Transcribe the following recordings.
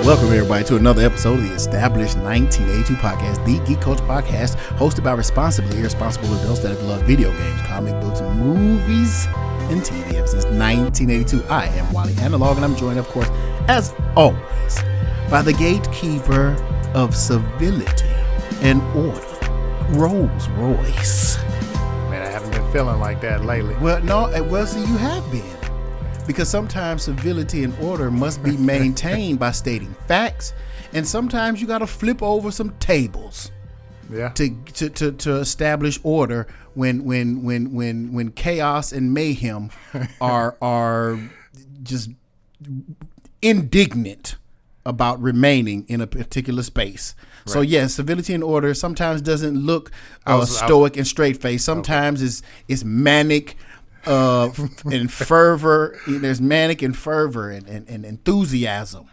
Welcome, everybody, to another episode of the Established 1982 Podcast, the Geek Culture Podcast, hosted by responsibly irresponsible adults that have loved video games, comic books, movies, and TV ever since 1982. I am Wally Analog, and I'm joined, of course, as always, by the gatekeeper of civility and order, Rolls Royce. Man, I haven't been feeling like that lately. Well, see, you have been. Because sometimes civility and order must be maintained by stating facts, and sometimes you got to flip over some tables, to establish order when chaos and mayhem are just indignant about remaining in a particular space. Right. So yes, civility and order sometimes doesn't look stoic and straight faced. Sometimes it's manic. And fervor. There's manic and fervor and enthusiasm,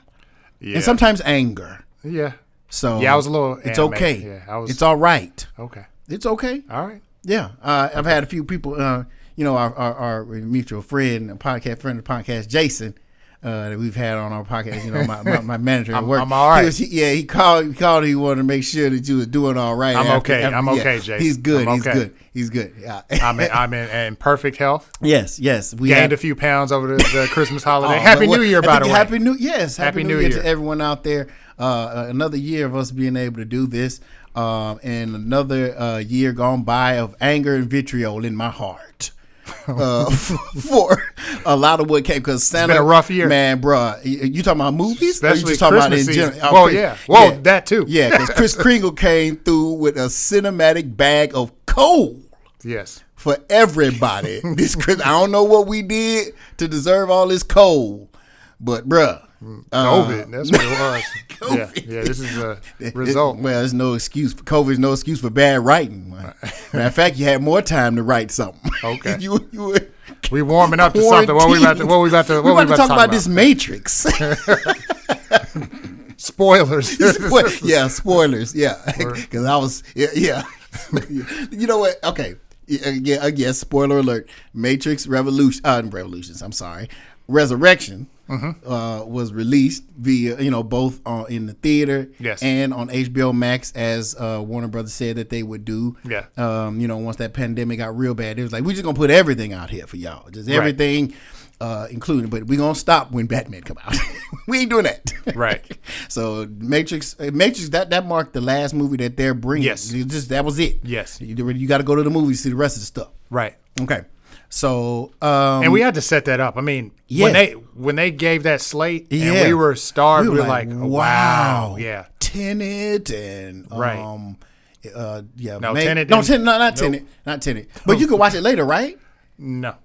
and sometimes anger. Yeah. So I was a little. It's okay. Yeah, It's all right. Okay. It's okay. All right. Yeah. I've had a few people. Our mutual friend, podcast friend of the podcast, Jason. That we've had on our podcast, my manager at work. I'm all right. He called. He wanted to make sure that you were doing all right. I'm okay. I'm okay, Jason. He's good. Okay. He's good. Yeah. I'm in perfect health. Yes. We gained a few pounds over the Christmas holiday. Happy New Year, by the way. Happy New Year to everyone out there. Another year of us being able to do this, and another year gone by of anger and vitriol in my heart. For a lot of what came, because Santa, it's been a rough year, man, bruh. You talking about movies? Especially or you just talking Christmas about in general? Well, yeah. Well, that too. Yeah, because Kris Kringle came through with a cinematic bag of coal. Yes. For everybody. This Christmas, I don't know what we did to deserve all this coal, but bruh. COVID, that's what it was. COVID. Yeah, this is a result. There's no excuse. COVID is no excuse for bad writing. Matter of fact, you had more time to write something. Okay. We warming up to something. What we about to talk about this Matrix. Spoilers. Spoilers. Yeah, because I was. Yeah. You know what? Okay. Yeah. Spoiler alert. Matrix Revolutions. I'm sorry. Resurrection. Was released via, both in the theater and on HBO Max, as Warner Brothers said that they would do. Yeah. Once that pandemic got real bad, it was like, we're just going to put everything out here for y'all. Just everything, including, but we're going to stop when Batman come out. We ain't doing that. Right. So Matrix, that marked the last movie that they're bringing. Yes. That was it. Yes. You got to go to the movies to see the rest of the stuff. Right. Okay. So and we had to set that up. I mean, when they gave that slate and we were starved, we were like, wow. Yeah. Tenet and right. Tenet. Not Tenet. But you could watch it later, right? No.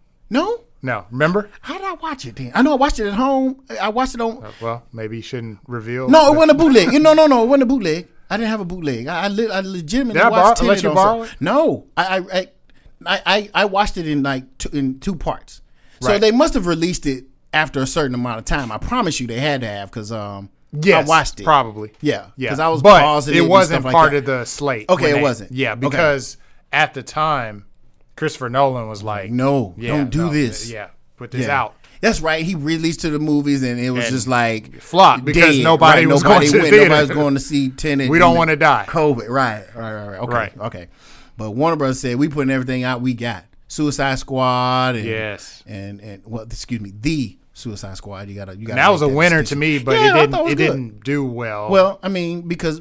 Remember? How did I watch it then? I know I watched it at home. I watched it on. Well, maybe you shouldn't reveal. No, it wasn't a bootleg. No, it wasn't a bootleg. I didn't have a bootleg. I legitimately watched Tenet. Let you borrow it? No, I watched it in two parts. So right. They must have released it after a certain amount of time. I promise you they had to have, because I watched it. Probably. Yeah. Because I was but pausing it wasn't like part that. of the slate. Okay, it wasn't. Yeah, because at the time, Christopher Nolan was like, don't do this. Yeah, put this out. That's right. He released to the movies, and it was just like flop because nobody was going to the theater. Nobody's going to see Tenet. We don't want to die. COVID. Right. Okay. But Warner Brothers said, we putting everything out we got. Suicide Squad and the Suicide Squad. You got. And that was a winner to me, but it didn't do well. Well, I mean, because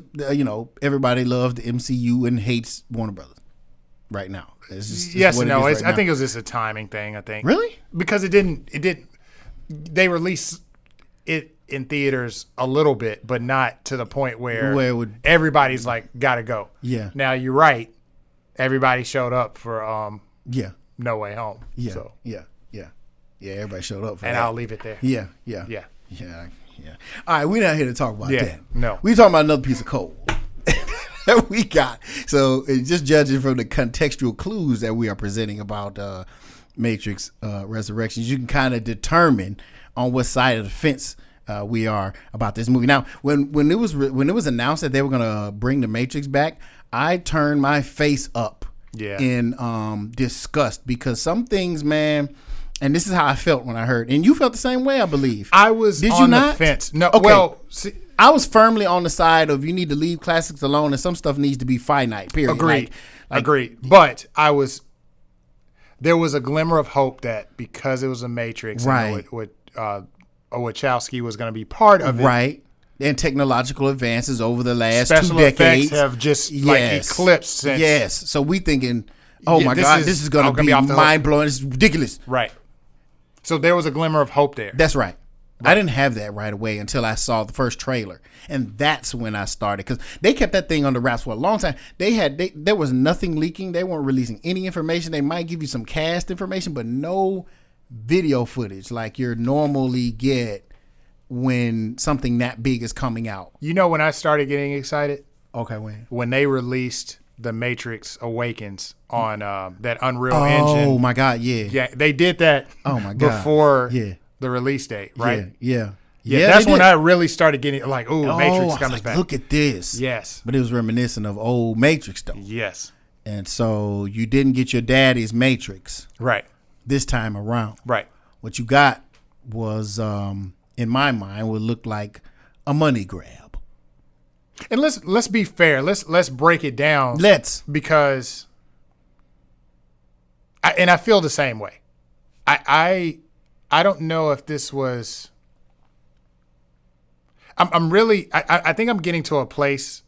everybody loves the MCU and hates Warner Brothers right now. It's yes and no. I think it was just a timing thing. I think really because it didn't. They released it in theaters a little bit, but not to the point where everybody's like, gotta go. Yeah. Now you're right. Everybody showed up for No Way Home. Yeah. So. Yeah. Everybody showed up for and that. I'll leave it there. Yeah. All right, we're not here to talk about that. No. We're talking about another piece of coal that we got. So just judging from the contextual clues that we are presenting about Matrix Resurrections, you can kind of determine on what side of the fence we are about this movie. Now, when it was announced that they were gonna bring the Matrix back, I turned my face up in disgust, because some things, man, And this is how I felt when I heard. And you felt the same way, I believe. I was Did on you the not? fence. No, Okay. well, see, I was firmly on the side of you need to leave classics alone and some stuff needs to be finite, period. agreed. Like, Agreed. But there was a glimmer of hope that because it was a Matrix, right, and Wachowski was going to be part of it. Right. And technological advances over the last Special 2 decades effects have just like eclipsed since. Yes. So we thinking, oh my God, this is going to be mind blowing. It's ridiculous. Right. So there was a glimmer of hope there. That's right. I didn't have that right away until I saw the first trailer, and that's when I started because they kept that thing under wraps for a long time. There was nothing leaking. They weren't releasing any information. They might give you some cast information, but no video footage like you normally get when something that big is coming out. You know when I started getting excited? Okay, when they released The Matrix Awakens on that Unreal Engine. Oh my God, yeah. Yeah, they did that. Oh my God. Before the release date, right? Yeah. That's when I really started getting like, ooh, Matrix comes back. Look at this. Yes. But it was reminiscent of old Matrix though. Yes. And so you didn't get your daddy's Matrix. Right. This time around. Right. What you got was, in my mind, would look like a money grab. And let's be fair. Let's break it down. Because I feel the same way. I don't know if this was. I think I'm getting to a place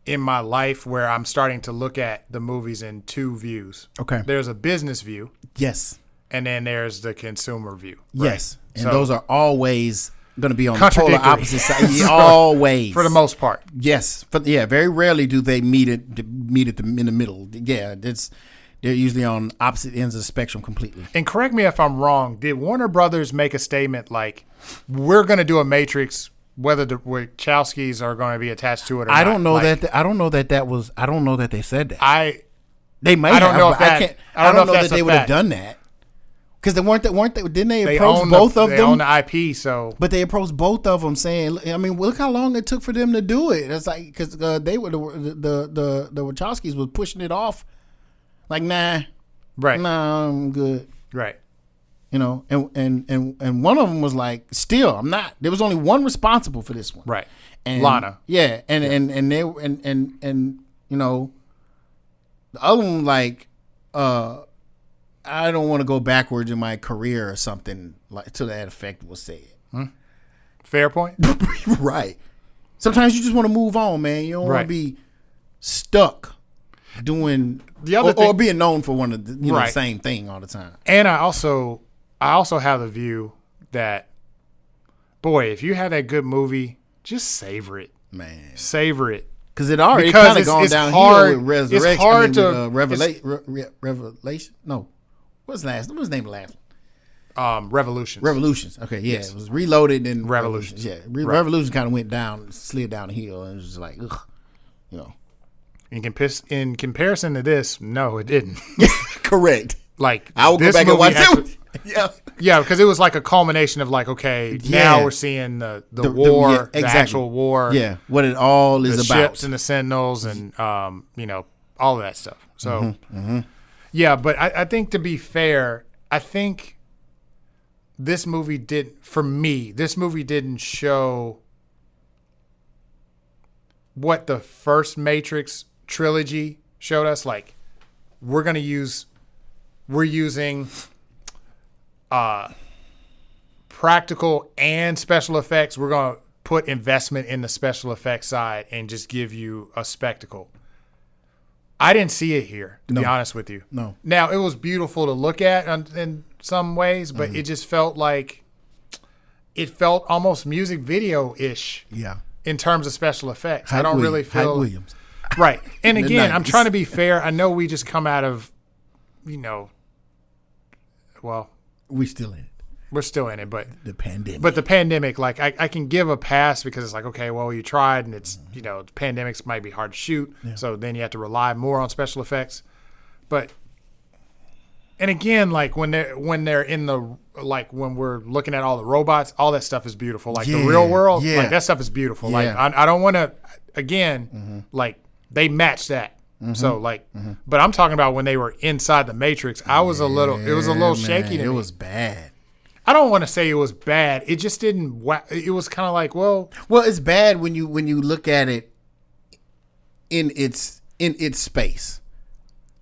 in my life where I'm starting to look at the movies in 2 views. Okay. There's a business view. Yes. And then there's the consumer view. Right? Yes. And those are always going to be on the polar opposite side. Yeah, always. For the most part. Yes. Very rarely do they meet in the middle. Yeah. They're usually on opposite ends of the spectrum completely. And correct me if I'm wrong. Did Warner Brothers make a statement like, we're going to do a Matrix whether the Wachowskis are going to be attached to it or not? I don't know that they said that. They might I don't have, know if that, that, I don't know if that they would have done that. Because didn't they approach both of them? They own the IP, so. But they approached both of them saying, I mean, look how long it took for them to do it. It's like, because they were, the Wachowskis was pushing it off. Like, nah. Right. Nah, I'm good. Right. You know, and one of them was like, still, I'm not. There was only one responsible for this one. Right. And Lana. Yeah. And they, you know, the other one, like, I don't want to go backwards in my career or something like to that effect was said. Fair point. Right. Sometimes you just want to move on, man. You don't want to be stuck doing the other or being known for one of the same thing all the time. And I also have the view that, boy, if you have that good movie, just savor it, man. Savor it. Because it already kind of gone downhill with Resurrection. It's hard to Revelation. No. What's the name of the last one? Revolutions. Revolutions. Okay, yeah. Yes. It was Reloaded and Revolutions. Yeah. Revolution kind of went down, slid down the hill, and it was just like, ugh, you know. In comparison to this, no, it didn't. Correct. Like, I will go back and watch it. Yeah, because it was like a culmination of like, okay, now we're seeing the war, the actual war. Yeah, what it all is the about. Ships and the Sentinels and, you know, all of that stuff. So, yeah, but I think to be fair, I think this movie didn't show what the first Matrix trilogy showed us. Like, we're using practical and special effects. We're going to put investment in the special effects side and just give you a spectacle. I didn't see it here, to be honest with you. No. Now, it was beautiful to look at in some ways, but it just felt like it felt almost music video-ish. Yeah. In terms of special effects. I don't really feel. Hype Williams. Right. And again, I'm trying to be fair. I know we just come out of, you know, well. We're still in it. We're still in it, but. The pandemic. But the pandemic, like, I can give a pass because it's like, okay, well, you tried and it's, you know, the pandemics might be hard to shoot. Yeah. So then you have to rely more on special effects. But. And again, like when they're in the, like when we're looking at all the robots, all that stuff is beautiful. Like the real world, like that stuff is beautiful. Like I don't want to, again, like they match that. So like, but I'm talking about when they were inside the Matrix. It was a little shaky to me. It was bad. I don't want to say it was bad. It just didn't. It was kind of like, well, it's bad when you look at it in its space,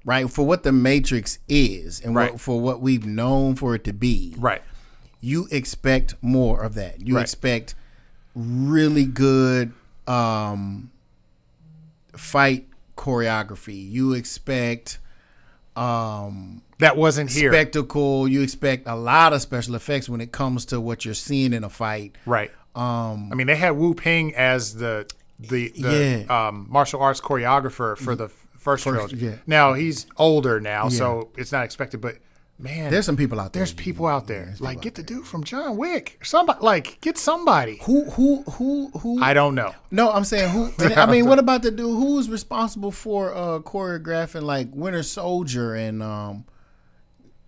right? For what the Matrix is and for what we've known for it to be, right? You expect more of that. You expect really good fight choreography. You expect that wasn't here. Spectacle. You expect a lot of special effects when it comes to what you're seeing in a fight. Right. I mean, they had Wu Ping as the martial arts choreographer for the first trilogy. Yeah. Now he's older now, so it's not expected. But man, there's some people out there. There's people out there. Like, get the dude from John Wick. Somebody, like, get somebody. Who? I don't know. No, I'm saying who. I mean, what about the dude who was responsible for choreographing like Winter Soldier and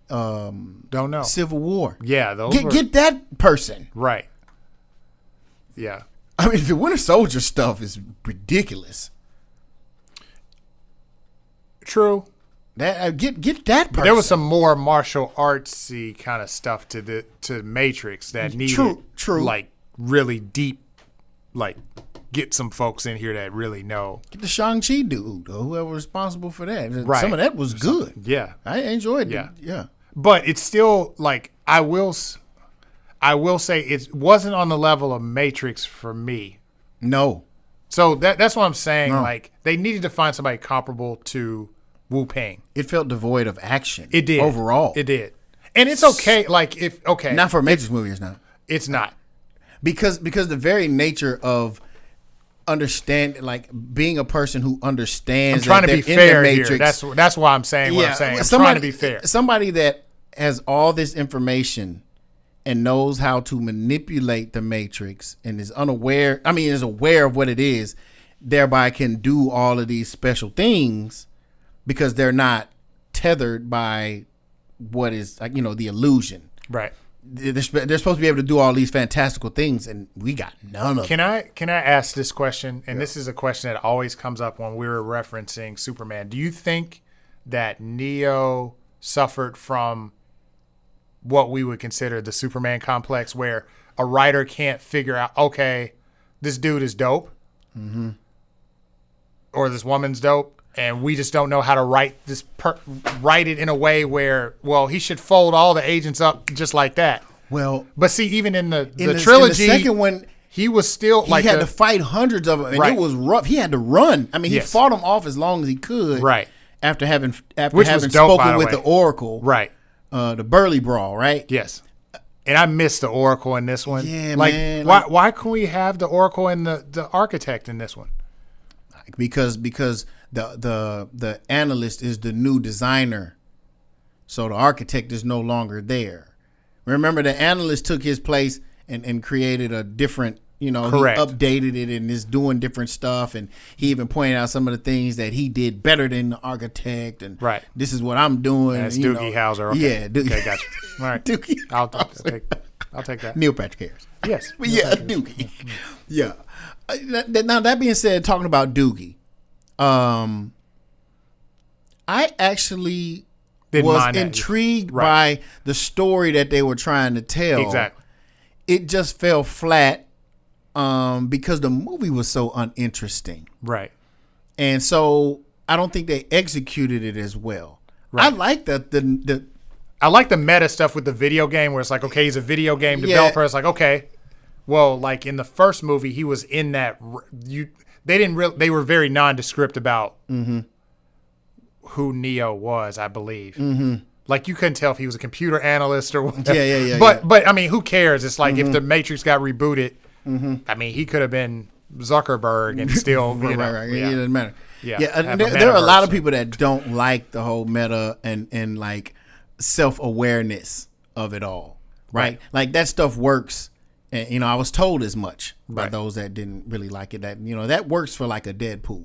don't know, Civil War? Yeah, get that person right. Yeah, I mean, the Winter Soldier stuff is ridiculous. True. That get that person. But there was some more martial artsy kind of stuff to Matrix that needed true. Like really deep, like get some folks in here that really know. Get the Shang-Chi dude or whoever was responsible for that. Right. Some of that was good. Yeah, I enjoyed it. Yeah, yeah. But it's still like I will say it wasn't on the level of Matrix for me. No. So that's what I'm saying. No. Like they needed to find somebody comparable to Wu Ping. It felt devoid of action. It did. Overall. It did. And it's okay. Like not for a Matrix movie, it's not. It's not. Because the very nature of understand, like being a person who understands. I'm trying to be fair here. That's why I'm saying what I'm saying. I'm trying to be fair. Somebody that has all this information and knows how to manipulate the Matrix and is aware of what it is, thereby can do all of these special things because they're not tethered by what is, like, the illusion. Right. They're supposed to be able to do all these fantastical things, and we got none of them. Can I ask this question? And this is a question that always comes up when we were referencing Superman. Do you think that Neo suffered from what we would consider the Superman complex, where a writer can't figure out, okay, this dude is dope, or this woman's dope, and we just don't know how to write it in a way where, well, he should fold all the agents up just like that. Well, but see, even in the trilogy, in the second one, he was still he had to fight hundreds of them, and it was rough. He had to run. I mean, he fought them off as long as he could, right? After having dope, spoken with the Oracle, right? The Burley Brawl, right? Yes. And I missed the Oracle in this one. Yeah, like, man. Why can we have the Oracle and the Architect in this one? Because the analyst is the new designer, so the architect is no longer there. Remember, the analyst took his place and created a different, Correct. He updated it and is doing different stuff, and he even pointed out some of the things that he did better than the architect, and right. This is what I'm doing. That's Doogie Howser. Okay. Yeah, Doogie. Okay, gotcha. All right, Doogie. I'll take that. Neil Patrick Harris. Yes, but Doogie. Yeah. Now that being said, talking about Doogie, I actually was intrigued by the story that they were trying to tell. Exactly. It just fell flat because the movie was so uninteresting. Right. And so I don't think they executed it as well. Right. I like I like the meta stuff with the video game where it's like, okay, he's a video game developer. It's like, okay, well, like in the first movie, he was in that. They were very nondescript about who Neo was, I believe. Mm-hmm. Like you couldn't tell if he was a computer analyst or whatever. Yeah. But I mean, who cares? It's like if the Matrix got rebooted, I mean, he could have been Zuckerberg and still, right. Yeah. It doesn't matter. Yeah. There are a lot of people that don't like the whole meta and like self-awareness of it all. Right? Like that stuff works. And, I was told as much by those that didn't really like it, that, that works for like a Deadpool,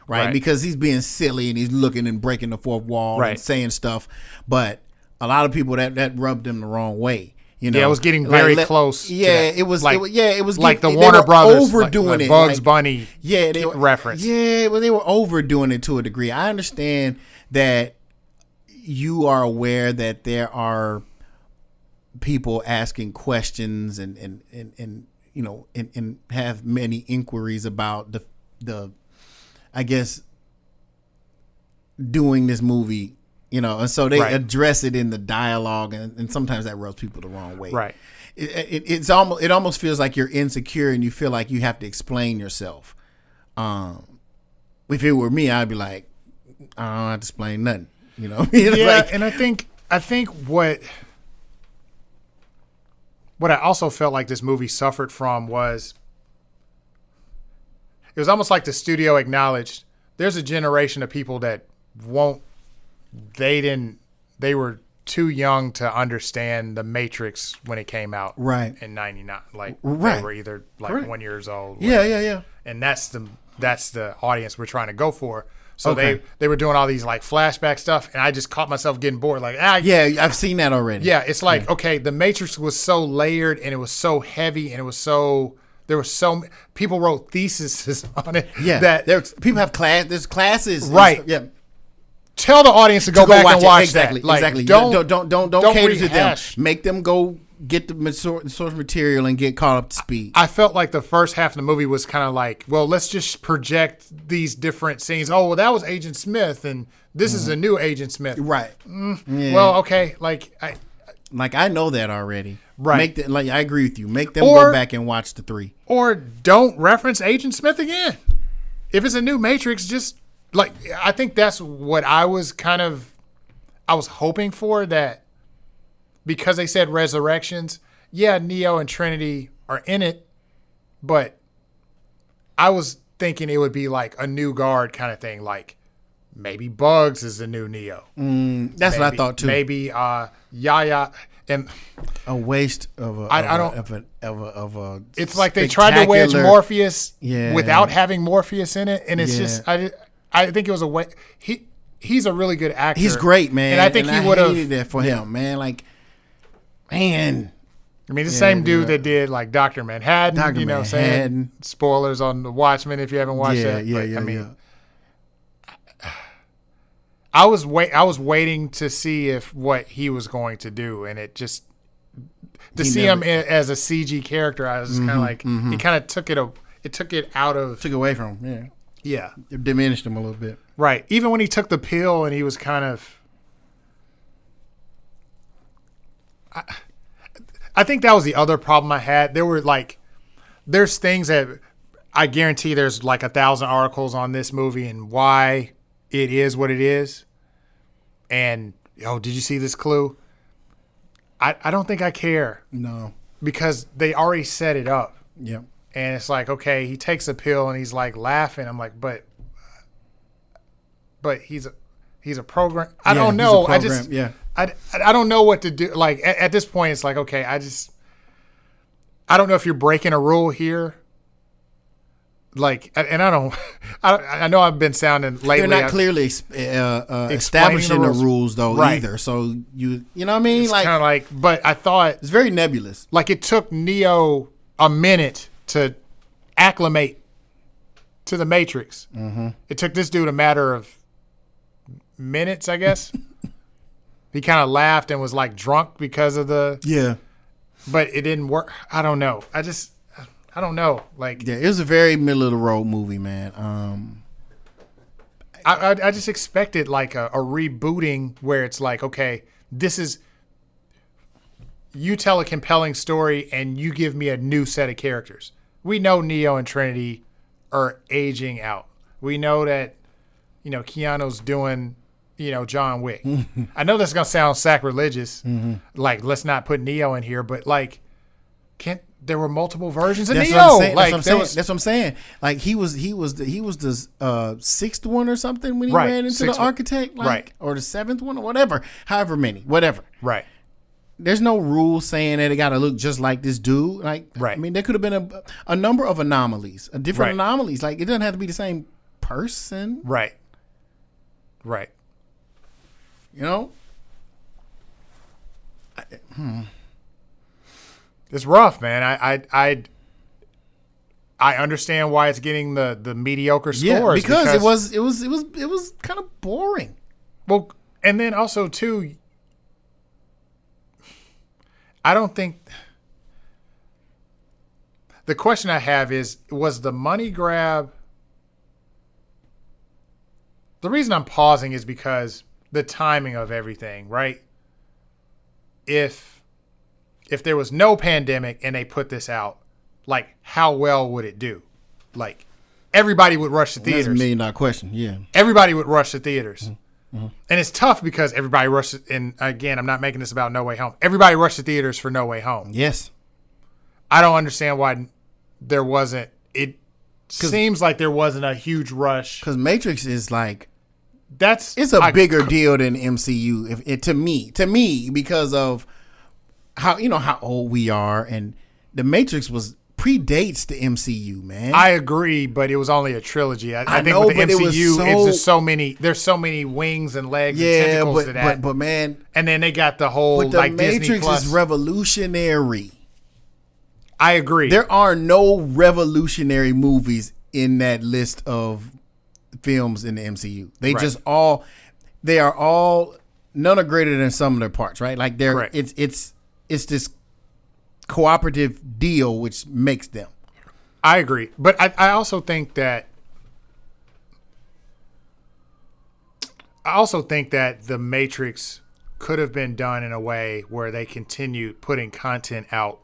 right? Because he's being silly and he's looking and breaking the fourth wall and saying stuff. But a lot of people that rubbed him the wrong way. You know, it was getting very close. Yeah, to it was. like, it was like the they Warner were Brothers overdoing it. Bugs Bunny. Yeah, reference. Yeah, well, they were overdoing it to a degree. I understand that you are aware that there are people asking questions and you know and have many inquiries about the I guess doing this movie, you know, and so they address it in the dialogue, and sometimes that rubs people the wrong way. Right. It almost feels like you're insecure and you feel like you have to explain yourself. If it were me, I'd be like, I don't have to explain nothing. You know. Yeah, like, and I think what I also felt like this movie suffered from was it was almost like the studio acknowledged there's a generation of people that they were too young to understand the Matrix when it came out in 99. Like they were either like 1 year old. Yeah. And that's the audience we're trying to go for. So they were doing all these like flashback stuff, and I just caught myself getting bored. Like, yeah, I've seen that already. Yeah, it's like, okay, the Matrix was so layered, and it was so heavy, and it was so there were so people wrote theses on it. Yeah, that people have there's classes. Right. Yeah. Tell the audience to go back and watch exactly, that. Like, exactly. Don't cater to them. rehash. Make them go get the source material and get caught up to speed. I felt like the first half of the movie was kind of like, well, let's just project these different scenes. Oh, well, that was Agent Smith, and this is a new Agent Smith. Right. Yeah. Well, okay. I know that already. Right. I agree with you. Make them go back and watch the 3. Or don't reference Agent Smith again. If it's a new Matrix, just like, I think that's what I was hoping for, that because they said resurrections, yeah, Neo and Trinity are in it, but I was thinking it would be like a new guard kind of thing, like maybe Bugs is the new Neo. That's what I thought too. Maybe Yaya and a waste of a. It's like they tried to wedge Morpheus without having Morpheus in it, and it's just I think it was a way. He's a really good actor. He's great, man, and I think he would have hated that for him, man. Like, man. I mean, the same dude that did like Dr. Manhattan. Saying spoilers on The Watchmen if you haven't watched that. I mean, I was waiting to see what he was going to do, and it just see him as a CG character. I was just kind of like he kind of took it away from him. Yeah, it diminished him a little bit. Right, even when he took the pill, and he was kind of. I think that was the other problem I had. There's things that I guarantee there's like 1,000 articles on this movie and why it is what it is. And, did you see this clue? I don't think I care. No. Because they already set it up. Yep. And it's like, okay, he takes a pill and he's like laughing. I'm like, but he's a program. I don't know. I don't know what to do. Like at this point, it's like, okay, I don't know if you're breaking a rule here. Like, and I know I've been sounding lately. They're not clearly establishing the rules though either. So you know what I mean? It's kind of like, but I thought it's very nebulous. Like it took Neo a minute to acclimate to the Matrix. Mm-hmm. It took this dude a matter of minutes, I guess. He kind of laughed and was like drunk because of the but it didn't work. I don't know. I don't know. Like, it was a very middle of the road movie, man. I just expected like a rebooting where it's like, okay, this is you tell a compelling story and you give me a new set of characters. We know Neo and Trinity are aging out. We know that Keanu's doing John Wick. I know that's gonna sound sacrilegious. Mm-hmm. Like, let's not put Neo in here, but like, there were multiple versions of Neo. That's what I'm saying. Like he was the sixth one or something when he ran into the architect, or the seventh one or whatever. However many, whatever. Right. There's no rule saying that it got to look just like this dude. Like, I mean, there could have been a number of anomalies, different anomalies. Like, it doesn't have to be the same person. Right. It's rough, man. I understand why it's getting the mediocre scores. Yeah, because it was kind of boring. Well, and then also too, I don't think. The question I have is, was the money grab? The reason I'm pausing is because the timing of everything, right? If there was no pandemic and they put this out, like, how well would it do? Like, everybody would rush to theaters. That's a $1 million question, yeah. Everybody would rush to theaters. Mm-hmm. And it's tough because everybody rushes, and again, I'm not making this about No Way Home. Everybody rushed to theaters for No Way Home. Yes. I don't understand why there wasn't. It seems like there wasn't a huge rush. Because Matrix is like, it's a bigger deal than MCU to me because of how old we are, and the Matrix predates the MCU, man. I agree, but it was only a trilogy. I think with the MCU, it's just so many. There's so many wings and legs and tentacles to that. But man, and then they got the whole but the like Matrix Disney Plus. is revolutionary. I agree. There are no revolutionary movies in that list of films in the MCU. They are all none are greater than some of their parts, right? Like it's this cooperative deal which makes them. I agree. But I also think that the Matrix could have been done in a way where they continued putting content out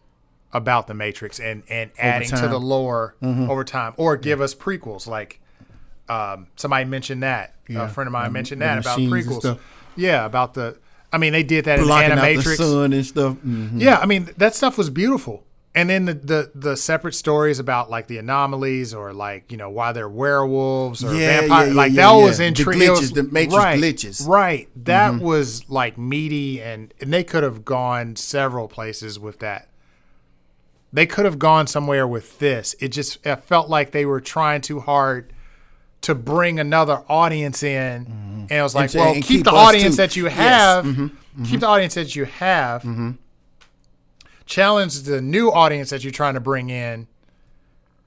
about the Matrix and adding to the lore over time, or give us prequels. Like somebody mentioned that. A friend of mine mentioned that about prequels. Yeah, about they did that in Animatrix. Out the sun and stuff. Mm-hmm. Yeah, that stuff was beautiful. And then the separate stories about like the anomalies or like, why they're werewolves or vampires. That was intriguing. The Matrix glitches. Right. That was like meaty, and they could have gone several places with that. They could have gone somewhere with this. It felt like they were trying too hard to bring another audience in. Mm-hmm. And it was like, keep the audience that you have. Yes. Mm-hmm. Keep the audience that you have. Mm-hmm. Challenge the new audience that you're trying to bring in.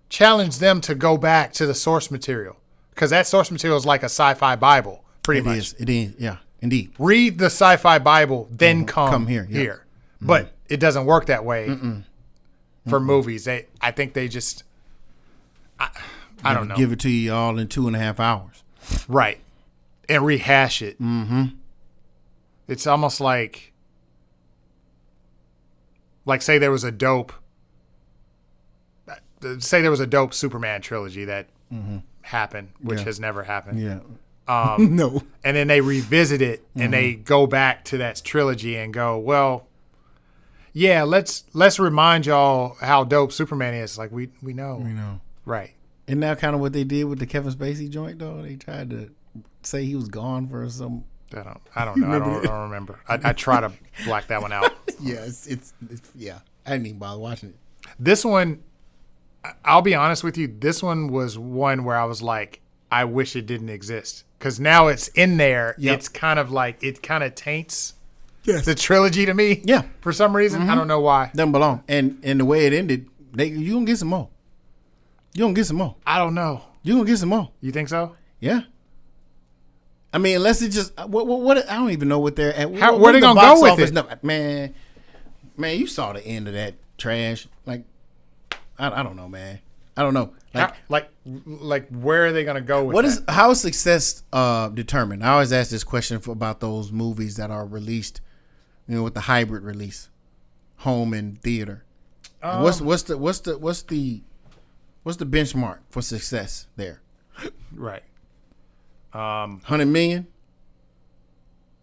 Challenge them to go back to the source material. Because that source material is like a sci-fi Bible, pretty much. It is, yeah, indeed. Read the sci-fi Bible, then come here. Yeah. Mm-hmm. But it doesn't work that way. For movies. I think they just, I don't know. Give it to you all in 2.5 hours. Right. And rehash it. Mm-hmm. It's almost like say there was a dope Superman trilogy that happened, which has never happened. Yeah. No. And then they revisit it and they go back to that trilogy and go, well, yeah, let's remind y'all how dope Superman is. Like we know. We know. Right. Isn't that kind of what they did with the Kevin Spacey joint though? They tried to say he was gone for some. I don't know. I don't remember. I try to black that one out. Yeah, it's yeah. I didn't even bother watching it. This one, I'll be honest with you. This one was one where I was like, I wish it didn't exist, because now it's in there. Yep. It's kind of like it kind of taints. Yes. The trilogy to me. Yeah. For some reason. I don't know why. Doesn't belong. And the way it ended, you gonna get some more. You gonna get some more. I don't know. You gonna get some more. You think so? Yeah. Unless it just what I don't even know what they're at. Where they gonna go with it? No, man, you saw the end of that trash. Like, I don't know, man. I don't know. Like where are they gonna go with that? How is success determined? I always ask this question about those movies that are released, with the hybrid release, home and theater. What's the benchmark for success there? Right. 100 million.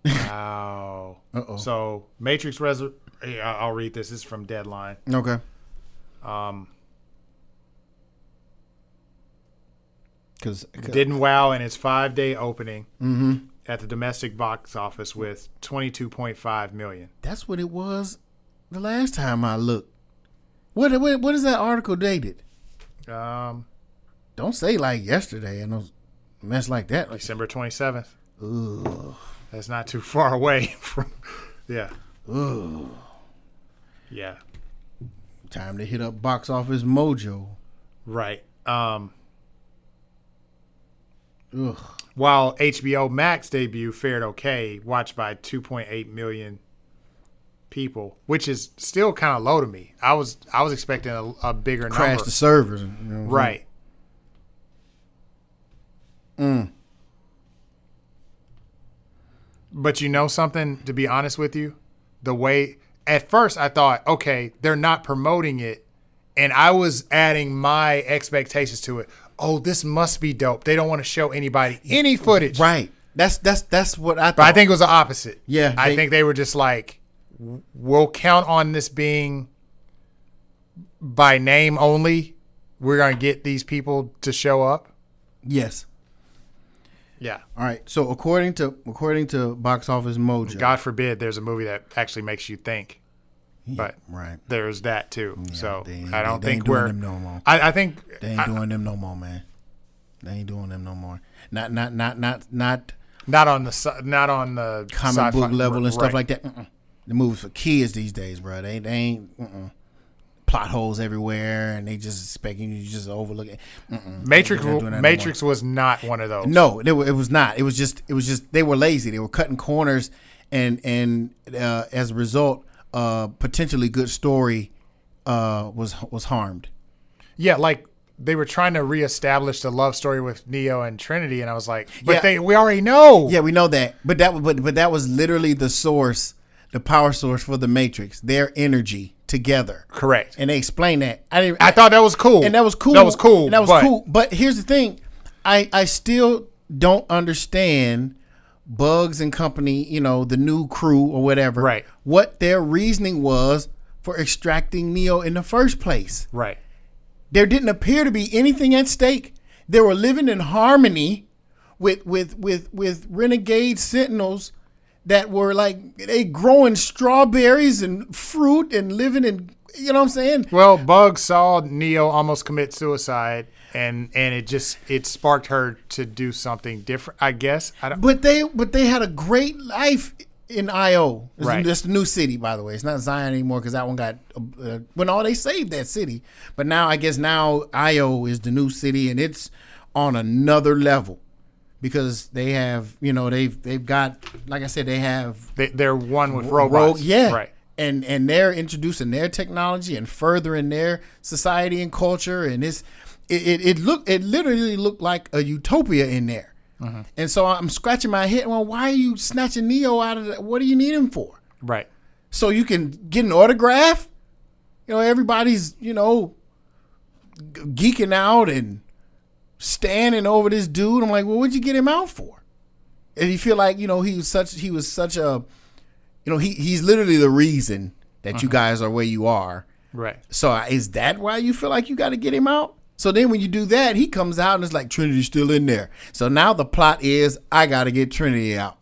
Wow. Uh-oh. So Matrix I'll read this. This is from Deadline. Okay. Cause didn't wow in its 5-day opening at the domestic box office with $22.5 million. That's what it was the last time I looked. What is that article dated? Don't say like yesterday and those mess like that. December 27th. Ugh. That's not too far away from. Yeah. Ugh. Yeah. Time to hit up Box Office Mojo. Right. Ugh. While HBO Max debut fared okay, watched by 2.8 million people, which is still kind of low to me. I was expecting a bigger Crash number. the servers. You know what I'm Right. But you know something, to be honest with you, the way at first I thought, okay, they're not promoting it, and I was adding my expectations to it. Oh, this must be dope. They don't want to show anybody any footage. Right. That's what I thought. But I think it was the opposite. Yeah. I think they were just like, we'll count on this being by name only. We're going to get these people to show up. Yes. Yeah. All right. So according to Box Office Mojo, God forbid there's a movie that actually makes you think. But right. there's that too. Yeah, so they I don't think ain't we're. doing them no more. I think They ain't doing them no more, man. They ain't doing them no more. Not not on the comic sci-fi book level and stuff right. like that. The movies for kids these days, bro. They ain't plot holes everywhere, and they just expecting you to just overlook it. Matrix was not one of those. No, it was not. It was just they were lazy. They were cutting corners, and as a result, potentially good story was harmed. Yeah, like they were trying to reestablish the love story with Neo and Trinity, and I was like, but we already know. Yeah, we know that. But that was literally the source, the power source for the Matrix. Their energy together. Correct. And they explained that. I thought that was cool. And that was cool. That was cool. Cool. But here's the thing. I still don't understand Bugs and company, the new crew or whatever. Right. What their reasoning was for extracting Neo in the first place. Right. There didn't appear to be anything at stake. They were living in harmony with renegade sentinels that were like they growing strawberries and fruit and living in, you know what I'm saying? Well, Bugs saw Neo almost commit suicide, and it sparked her to do something different, I guess. But they had a great life in IO. Right. That's the new city, by the way. It's not Zion anymore because that one got they saved that city. But now I guess IO is the new city, and it's on another level because they have they've got, like I said, they're one with robots. Yeah. Right. And they're introducing their technology and furthering their society and culture, and it literally looked like a utopia in there. Mm-hmm. And so I'm scratching my head. Well, why are you snatching Neo out of that? What do you need him for? Right. So you can get an autograph? Everybody's, geeking out and standing over this dude. I'm like, well, what'd you get him out for? And you feel like, he was such a, he's literally the reason that you guys are where you are. Right. So is that why you feel like you got to get him out? So then when you do that, he comes out and it's like Trinity's still in there. So now the plot is I got to get Trinity out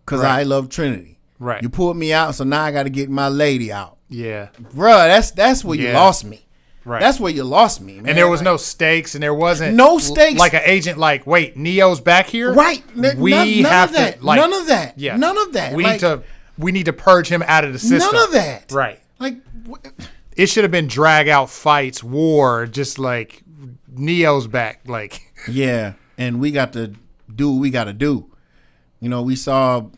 because I love Trinity. Right. You pulled me out, so now I got to get my lady out. Yeah. Bruh, that's where you lost me. Right. That's where you lost me, man. And there was no stakes, and there wasn't no stakes. Like an agent, like, wait, Neo's back here? Right. None of that. None of that. Yeah. None of that. We need to purge him out of the system. None of that. Right. Like, it should have been drag out fights, war, just like Neo's back. Like, yeah. And we got to do what we got to do. We saw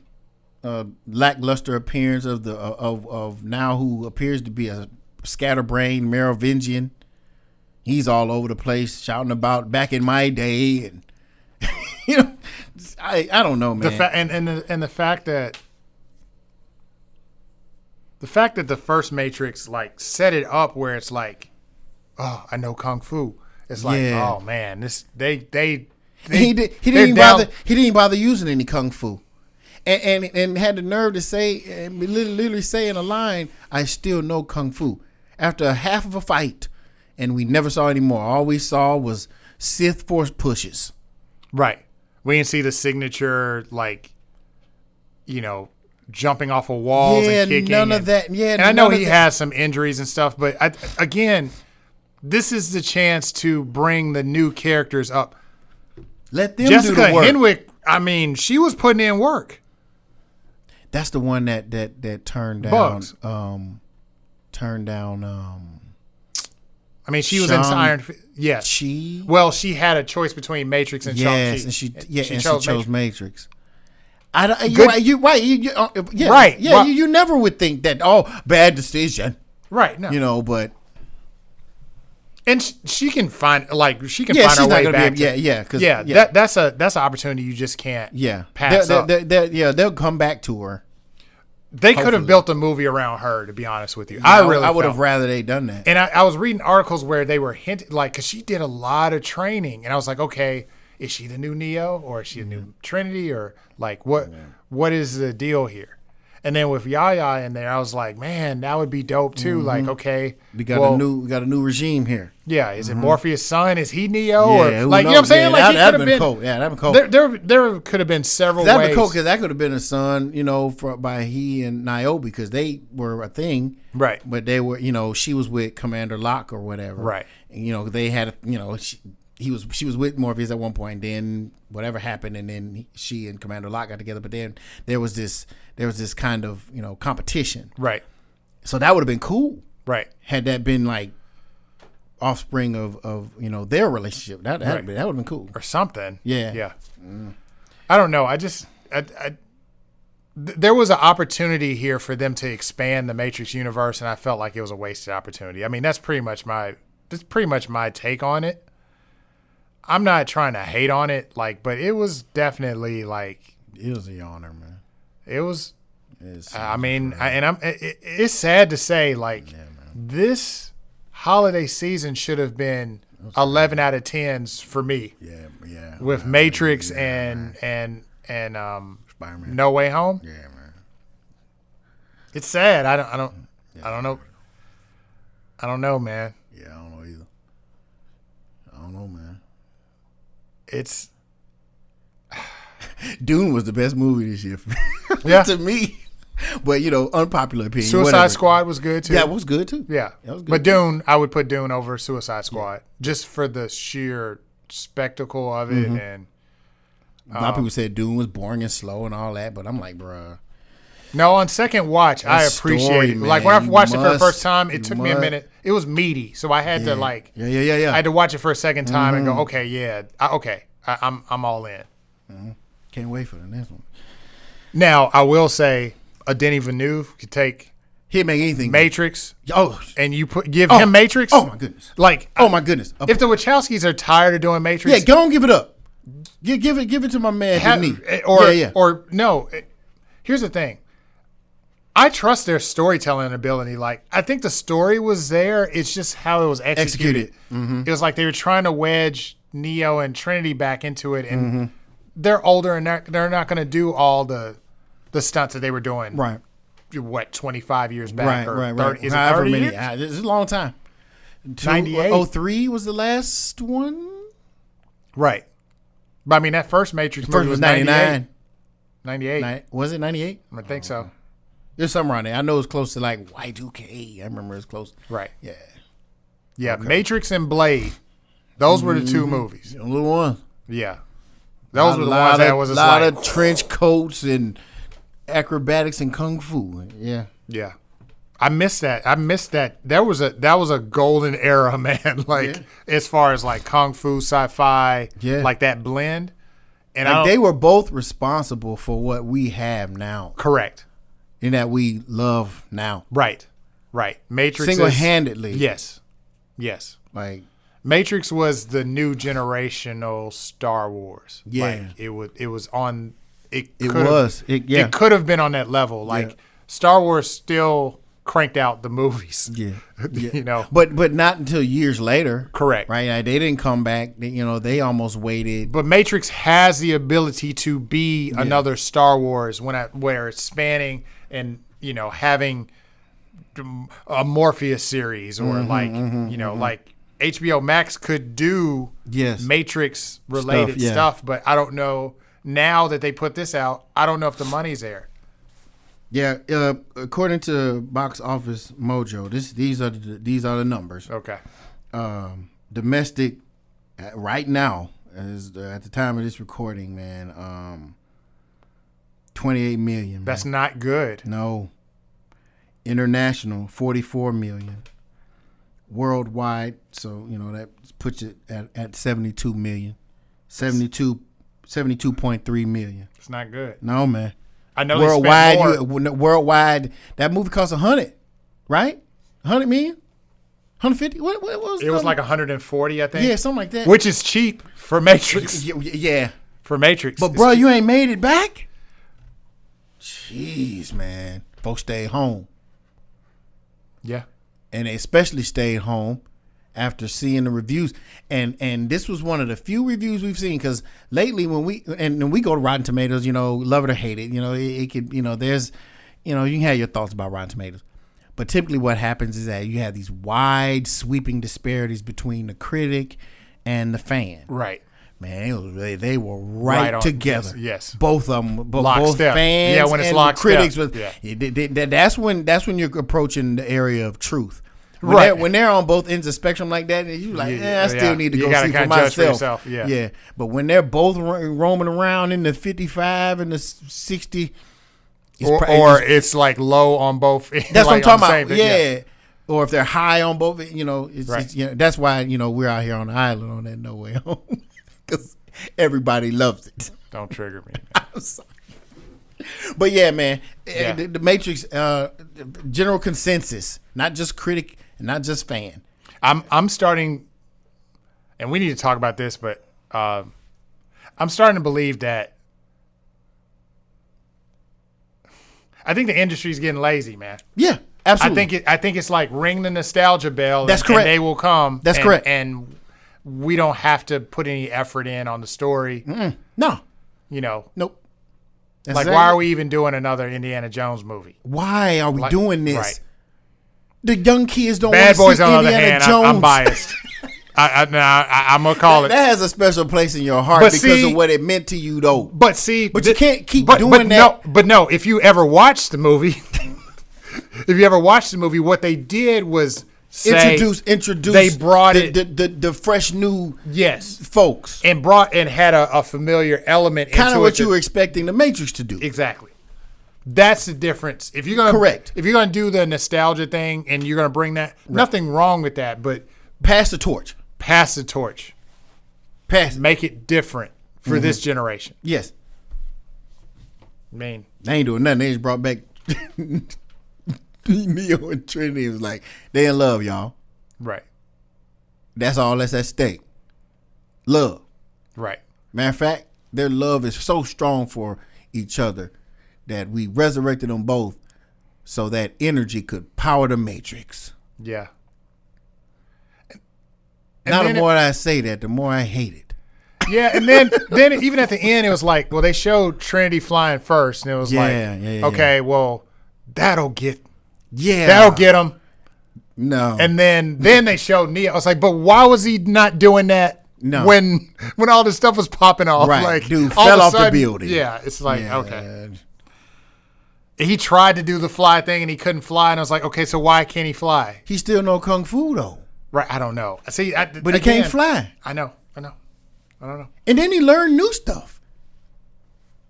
a lackluster appearance of now who appears to be a scatterbrained Merovingian. He's all over the place shouting about back in my day, and I don't know, man. The fact that the first Matrix like set it up where it's like, oh, I know kung fu. It's like, oh man, he didn't even bother using any kung fu, and had the nerve to say, and literally say in a line, I still know kung fu after half of a fight, and we never saw any more. All we saw was Sith force pushes. Right. We didn't see the signature jumping off of walls and kicking. None of that. Yeah, and I know he has some injuries and stuff, but again, this is the chance to bring the new characters up. Let them Jessica do the work. Henwick, I mean, she was putting in work. That's the one that turned down Bugs. turned down. I mean, she was in Iron. Yes. She had a choice between Matrix and Shang-Chi. and she chose Matrix. You're right. Right. Yeah. Well, you never would think that. Oh, bad decision. Right. No. But. And she can find find her way back. That's an opportunity you just can't pass up. They'll come back to her. They could have built a movie around her, to be honest with you. I would have rather they done that. And I was reading articles where they were hinting, because she did a lot of training, and I was like, okay, is she the new Neo or is she the new Trinity or what is the deal here? And then with Yaya in there, I was like, man, that would be dope too. Like, okay, we got a new regime here. Yeah, is it Morpheus' son? Is he Neo? Or you know what I'm saying? That'd have been cool. Yeah, that'd been cool. There could have been several ways. That'd be cool because that could have been a son, by he and Niobe because they were a thing, right? But they were, she was with Commander Locke or whatever, right? And, they had, she was with Morpheus at one point. Then whatever happened, and then she and Commander Locke got together. But then there was this kind of competition, right? So that would have been cool, right? Had that been like offspring of their relationship, that would have been cool or something. Yeah. I don't know. There was an opportunity here for them to expand the Matrix universe, and I felt like it was a wasted opportunity. I mean, that's pretty much my take on it. I'm not trying to hate on it, but it was definitely it was a yawner, man. It was. It's sad to say, this holiday season should have been 11 out of 10s for me. Yeah. With Matrix and Spider-Man. No Way Home. Yeah, man. It's sad. I don't know. I don't know, man. Yeah, I don't know either. I don't know, man. It's Dune was the best movie this year to me. But unpopular opinion. Suicide Squad was good too. Yeah, it was good too. Yeah, that was good. But Dune, I would put Dune over Suicide Squad just for the sheer spectacle of it. And a lot of people said Dune was boring and slow and all that, but I'm like, bruh. No, on second watch, I appreciate it. When I watched it for the first time, it took me a minute. It was meaty, so I had to Yeah. I had to watch it for a second time and go, okay, I'm all in. Can't wait for the next one. Now, I will say, a Denis Villeneuve could take he'd make anything Matrix. Oh, and you give him Matrix. Oh my goodness! Oh my goodness! If the Wachowskis are tired of doing Matrix, go on, give it up. Give it to my man Denis. Or no. Here's the thing. I trust their storytelling ability. I think the story was there. It's just how it was executed. It was like they were trying to wedge Neo and Trinity back into it, and they're older and they're not going to do all the stunts that they were doing. Right. What, 25 years back? Right. 30, is it 30 years? This is a long time. 98. 03 was the last one. Right. But I mean, that first Matrix movie was 99. 98. Was it 98? I think so. There's something around there. I know it's close to Y2K. I remember it's close. Right. Yeah. Yeah. Okay. Matrix and Blade. Those were the two movies. The little ones. Yeah. Those were the ones that was a lot of trench coats and acrobatics and kung fu. Yeah. Yeah. I missed that. That was a golden era, man. As far as kung fu, sci-fi, that blend. And they were both responsible for what we have now. Correct. In that we love now. Right. Matrix single-handedly. Yes. Matrix was the new generational Star Wars. Yeah. It was on. It could have been on that level. Star Wars still cranked out the movies. Yeah. But not until years later. Correct. Right. They didn't come back. They almost waited. But Matrix has the ability to be another Star Wars where it's spanning and having a Morpheus series or HBO Max could do Matrix related stuff, but I don't know now that they put this out. I don't know if the money's there. Yeah, according to Box Office Mojo, these are the numbers. Okay. Domestic right now, at the time of this recording, man, 28 million. Man. That's not good. No. International, 44 million. Worldwide, so that puts it at 72 million. 72.3 million. It's not good. No, man. I know worldwide, they spent more. Worldwide, that movie cost 100, right? 100 million? 150? What was it? It was like 140, I think. Yeah, something like that. Which is cheap for Matrix. Yeah. For Matrix. But, bro, you ain't made it back? Jeez, man. Folks stayed home. Yeah. And they especially stayed home after seeing the reviews. And this was one of the few reviews we've seen, because lately when we go to Rotten Tomatoes, love it or hate it, it could, there's, you can have your thoughts about Rotten Tomatoes. But typically what happens is that you have these wide sweeping disparities between the critic and the fan. Right. Man, they were right together. Yes. Both of them, both fans when it's and critics. Yeah. That's when you're approaching the area of truth. When they're on both ends of the spectrum like that, you're like, I still need to go see for myself. Yeah. But when they're both roaming around in the 55 and the 60, it's like low on both. That's what I'm talking about. Yeah. Or if they're high on both, it's that's why we're out here on the island on that No Way Home, because everybody loves it. Don't trigger me. I'm sorry. But yeah, man, the Matrix, general consensus, not just critic and not just fan. I'm starting, and we need to talk about this, but I'm starting to believe that I think the industry's getting lazy, man. Yeah, absolutely. I think it's like ring the nostalgia bell. That's correct. And they will come. That's correct. And we don't have to put any effort in on the story. No. Nope. That's like, why are we even doing another Indiana Jones movie? Why are we doing this? Right. The young kids don't want Bad to Boys, see on the other Indiana hand, Jones. I'm biased. I'm going to call it. That has a special place in your heart because of what it meant to you, though. But you can't keep doing that. No, if you ever watched the movie, what they did was introduce. They brought the fresh new folks and had a familiar element kind into of what it you were expecting the Matrix to do. Exactly. That's the difference. If you're gonna do the nostalgia thing and you're gonna bring that, nothing wrong with that, but pass the torch. Make it different for this generation. Yes. I mean, they ain't doing nothing. They just brought back Neo and Trinity. It was like, they in love, y'all. Right. That's all that's at stake. Love. Right. Matter of fact, their love is so strong for each other that we resurrected them both so that energy could power the Matrix. Yeah. Now the more I say that, the more I hate it. Yeah, and then even at the end, it was like, well, they showed Trinity flying first, and it was okay, well, that'll get them. No. And then they showed Neo. I was like, but why was he not doing that? No. When all this stuff was popping off, right? Like, dude fell off the building. Yeah, it's like okay. He tried to do the fly thing and he couldn't fly, and I was like, okay, so why can't he fly? He still know kung fu though. Right, I don't know. See, but he can't fly. I know. I don't know. And then he learned new stuff.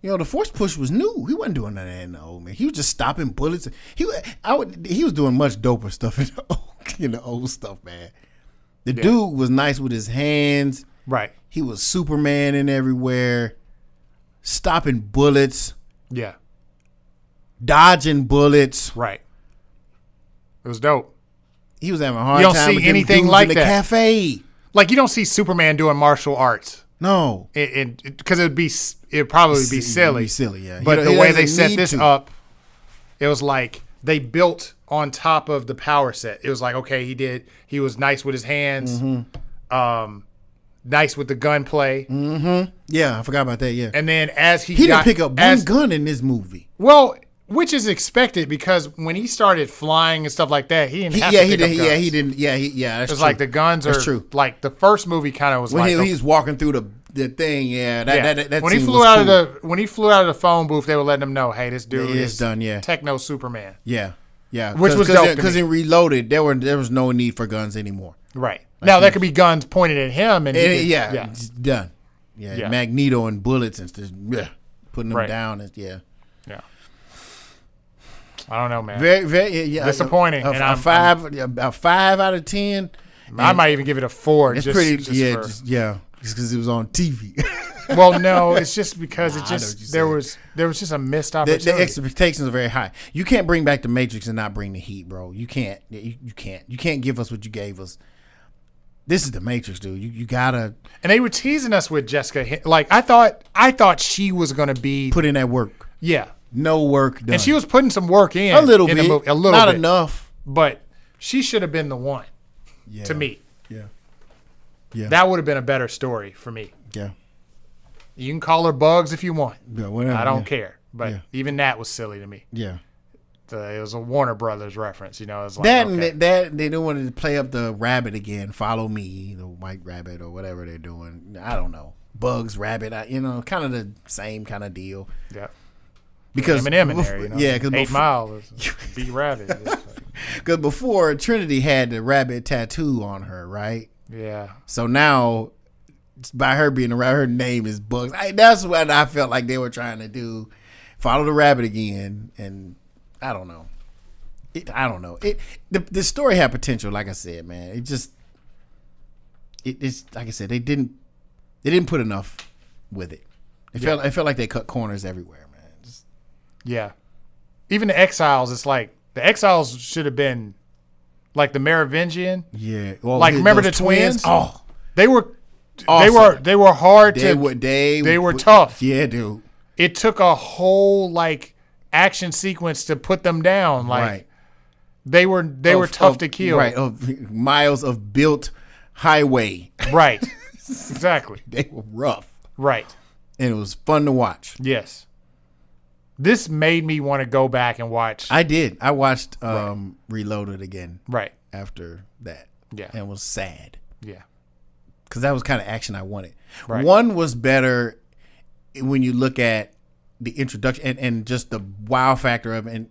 The force push was new. He wasn't doing none of that in the old, man. He was just stopping bullets. He was doing much doper stuff in the old stuff, man. The dude was nice with his hands. Right. He was Superman in everywhere, stopping bullets. Yeah. Dodging bullets. Right. It was dope. He was having a hard time. You don't see anything like in that. The cafe. Like, you don't see Superman doing martial arts. No. Because it'd probably be silly. It'd be silly, yeah. But the way they set this up, it was like they built on top of the power set. It was like, okay, he was nice with his hands, nice with the gunplay. Mm-hmm. Yeah, I forgot about that, yeah. And then he didn't pick up one gun in this movie. Well, which is expected because when he started flying and stuff like that, he didn't have to pick up guns. Yeah, he didn't. Yeah, that's true. It's true. like the guns that's true. Like the first movie kind of was when he was walking through the thing. Yeah, that when he flew out of the phone booth, they were letting him know, hey, this dude is done. Yeah, Techno Superman. Yeah, which was dope because in Reloaded there was no need for guns anymore. Right now, there could be guns pointed at him, and it's done. Yeah, Magneto and bullets and stuff. Yeah, putting them down. Yeah. I don't know, man. Very disappointing. A, and a five out of 10. I might even give it a 4. It's just because it was on TV. Well, no, it's just because there was just a missed opportunity. The expectations are very high. You can't bring back the Matrix and not bring the heat, bro. You can't. You can't give us what you gave us. This is the Matrix, dude. You gotta. And they were teasing us with Jessica. Like I thought she was gonna be put in that work. Yeah. No work done. And she was putting some work in a little bit, not bit. enough. But she should have been the one. Yeah. To me. Yeah. Yeah. That would have been a better story for me. Yeah. You can call her Bugs if you want. Yeah, whatever. I don't care. But even that was silly to me. Yeah. It was a Warner Brothers reference, It was like that they don't want to play up the rabbit again. Follow me, the white rabbit or whatever they're doing. I don't know. Bugs, rabbit, kind of the same kind of deal. Yeah. Because Eminem in there, Yeah, because 8 Mile beat rabbit. Because before Trinity had the rabbit tattoo on her, right? Yeah. So now, by her being a rabbit, her name is Bugs. That's what I felt like they were trying to do. Follow the rabbit again, and I don't know. I don't know. The story had potential, like I said, man. It's like I said, they didn't put enough with it. It felt like they cut corners everywhere, man. Yeah. Even the Exiles, it's like the Exiles should have been like the Merovingian. Yeah. Well, like remember the twins? Oh, they were awesome. they were hard they were tough. Yeah, dude. It took a whole action sequence to put them down. Like they were tough to kill. Right. Of miles of built highway. Right. Exactly. They were rough. Right. And it was fun to watch. Yes. This made me want to go back and watch. I did. I watched Reloaded again. Right. After that. Yeah. And it was sad. Yeah. Because that was kind of action I wanted. Right. One was better when you look at the introduction and just the wow factor of it and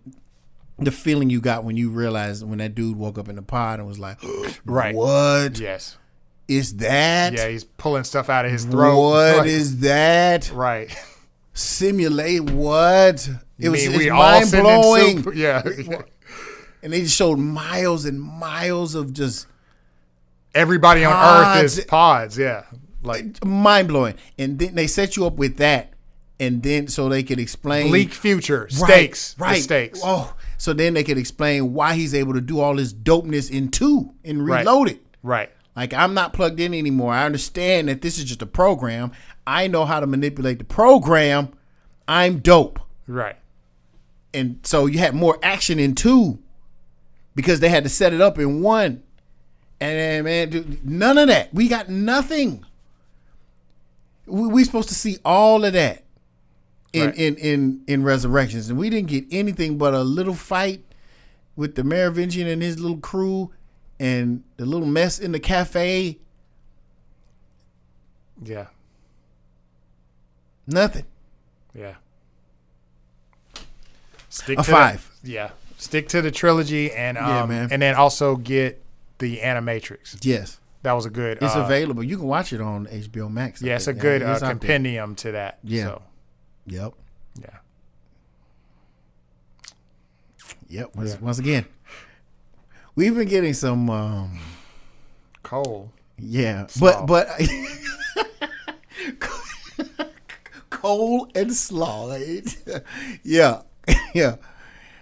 the feeling you got when you realized when that dude woke up in the pod and was like, right. What? Yes. Is that? Yeah, he's pulling stuff out of his throat. What is that? Right. Simulate what? It's mind blowing. Yeah. And they just showed miles and miles of just everybody pods. On Earth is pods. Yeah, mind blowing. And then they set you up with that, and then so they could explain bleak future stakes. Right. The stakes. Oh, so then they could explain why he's able to do all this dopeness in 2 and Reloaded. Right. Like, I'm not plugged in anymore. I understand that this is just a program. I know how to manipulate the program. I'm dope. Right. And so you had more action in 2 because they had to set it up in 1. And man, dude, none of that. We got nothing. We supposed to see all of that in Resurrections, and we didn't get anything but a little fight with the Merovingian and his little crew, and the little mess in the cafe. Yeah. Nothing. Yeah. A 5. Stick to the trilogy and man. And then also get the Animatrix. Yes. That was a good. It's available. You can watch it on HBO Max. Yeah, it's a good compendium to that. Yeah. So. Yep. Yeah. Yep. Once again, we've been getting some coal. Yeah, slaw. but coal and slaw. Yeah. Yeah.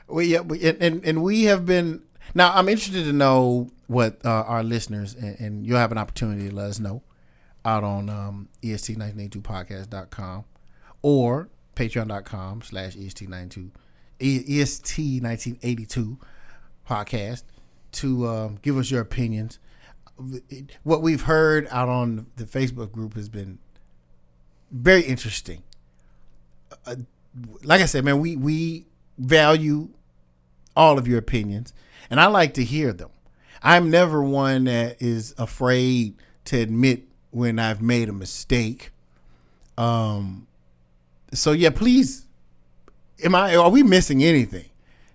And we have been. Now, I'm interested to know what our listeners, and you'll have an opportunity to let us know out on EST1982podcast.com or patreon.com/EST1982 EST1982 podcast to give us your opinions. What we've heard out on the Facebook group has been very interesting. Like I said, man, we value all of your opinions, and I like to hear them. I'm never one that is afraid to admit when I've made a mistake. So yeah, please, are we missing anything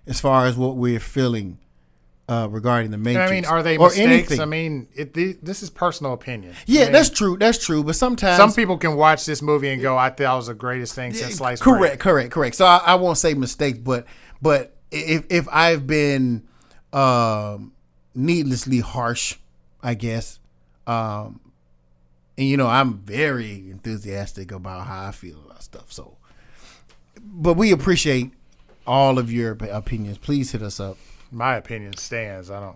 as far as what we're feeling regarding the Matrix? I mean, are they mistakes? Anything? I mean, this is personal opinion. Yeah, I mean, that's true. That's true. But sometimes some people can watch this movie and go, "I thought it was the greatest thing since sliced bread." Correct. So I won't say mistakes, but if I've been needlessly harsh, I guess. And I'm very enthusiastic about how I feel about stuff. So, but we appreciate all of your opinions. Please hit us up. My opinion stands. I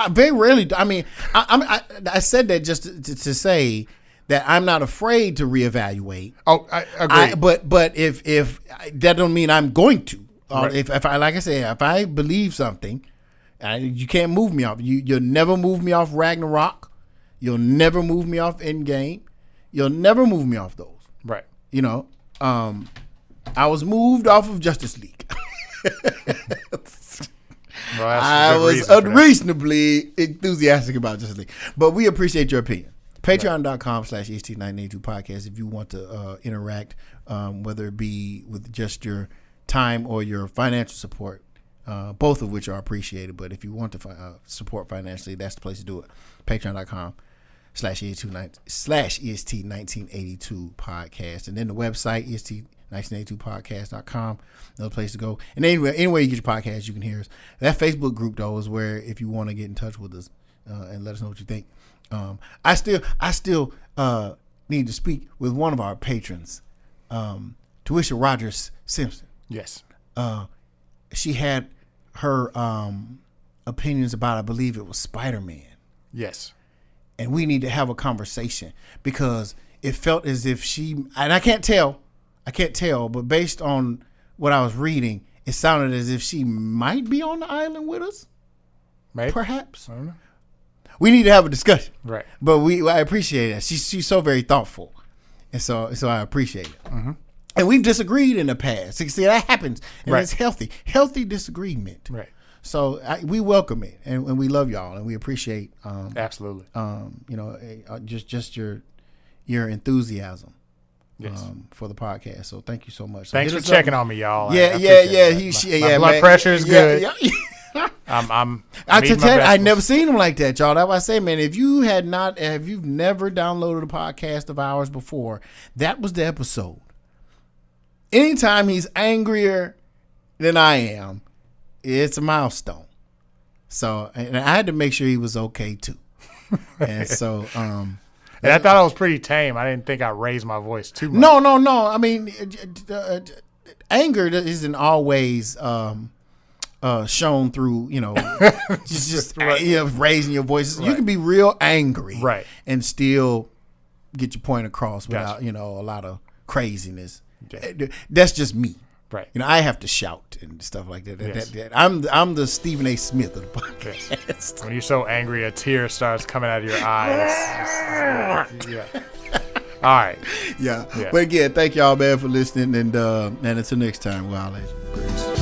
very rarely. I mean, I said that just to say that I'm not afraid to reevaluate. Oh, I agree. But if that don't mean I'm going to. Right. If I, like I said, if I believe something, you can't move me off. You'll never move me off Ragnarok. You'll never move me off Endgame. You'll never move me off those. Right. I was moved off of Justice League. Well, I was unreasonably enthusiastic about Justice League. But we appreciate your opinion. Patreon.com/EST982 podcast if you want to interact, whether it be with just your time or your financial support, both of which are appreciated. But if you want to support financially, that's the place to do it. Patreon.com/EST1982 podcast. And then the website, EST1982podcast.com, another place to go. And anywhere you get your podcast, you can hear us. That Facebook group, though, is where if you want to get in touch with us and let us know what you think. I still need to speak with one of our patrons, Tuisha Rogers Simpson. Yes. She had her opinions about, I believe it was Spider-Man. Yes. And we need to have a conversation because it felt as if she, and I can't tell, but based on what I was reading, it sounded as if she might be on the island with us. Maybe. Perhaps. I don't know. We need to have a discussion. Right. But I appreciate that. She's so very thoughtful. And so I appreciate it. Mm-hmm. And we've disagreed in the past. See, that happens. And It's healthy. Healthy disagreement. Right. So we welcome it, and we love y'all, and we appreciate absolutely just your enthusiasm for the podcast. So thank you so much. So thanks for checking on me, y'all. My blood pressure is good. Yeah. I never seen him like that, y'all. That's why I say, man, if you've never downloaded a podcast of ours before, that was the episode. Anytime he's angrier than I am, it's a milestone. So, and I had to make sure he was okay too. And so, and I thought I was pretty tame. I didn't think I raised my voice too much. No. I mean, anger isn't always shown through, just raising your voices. Right. You can be real angry, right, and still get your point across without, a lot of craziness. Yeah. That's just me. Right. I have to shout and stuff like that. Yes. I'm the Stephen A. Smith of the podcast. Yes. When you're so angry, a tear starts coming out of your eye. Yeah. All right. Yeah. But again, thank y'all, man, for listening. And until next time, we'll holler at you. Peace.